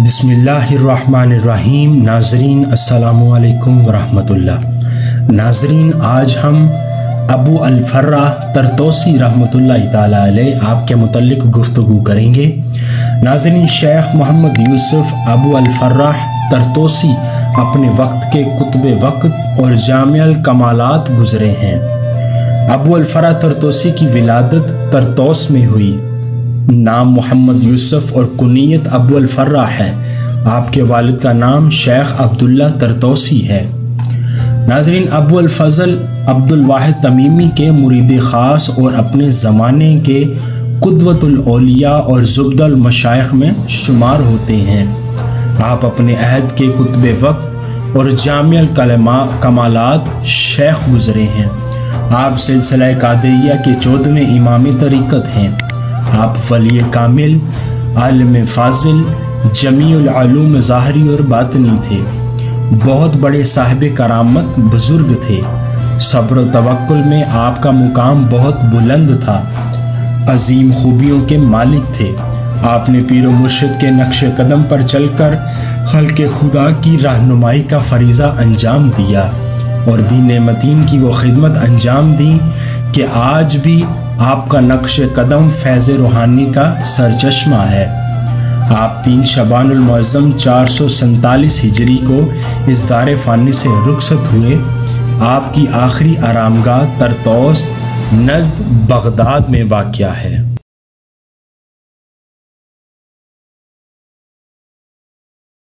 بسم اللہ الرحمن الرحیم۔ ناظرین السلام علیکم ورحمۃ اللہ۔ ناظرین آج ہم ابو الفراح طرطوسی رحمۃ اللہ تعالیٰ علیہ آپ کے متعلق گفتگو کریں گے۔ ناظرین شیخ محمد یوسف ابو الفراح طرطوسی اپنے وقت کے قطب وقت اور جامع الکمالات گزرے ہیں۔ ابو الفراح طرطوسی کی ولادت طرطوس میں ہوئی۔ نام محمد یوسف اور کنیت ابو الفراح ہے۔ آپ کے والد کا نام شیخ عبداللہ طرطوسی ہے۔ ناظرین ابو الفضل عبد الواحد تمیمی کے مرید خاص اور اپنے زمانے کے قدوۃ الاولیاء اور زبدہ المشائخ میں شمار ہوتے ہیں۔ آپ اپنے عہد کے قطب وقت اور جامع الکمالات شیخ گزرے ہیں۔ آپ سلسلہ قادریہ کے 14ویں امام طریقت ہیں۔ آپ ولی کامل، عالم فاضل، جمیع العلوم ظاہری اور باطنی تھے۔ بہت بڑے صاحب کرامت بزرگ تھے۔ صبر و توکل میں آپ کا مقام بہت بلند تھا۔ عظیم خوبیوں کے مالک تھے۔ آپ نے پیر و مرشد کے نقش قدم پر چل کر خلق خدا کی رہنمائی کا فریضہ انجام دیا اور دین متین کی وہ خدمت انجام دی کہ آج بھی آپ کا نقش قدم فیض روحانی کا سرچشمہ ہے۔ آپ 3 شعبان المعظم 447 ہجری کو اس دار فانی سے رخصت ہوئے۔ آپ کی آخری آرامگاہ طرطوس نزد بغداد میں واقع ہے۔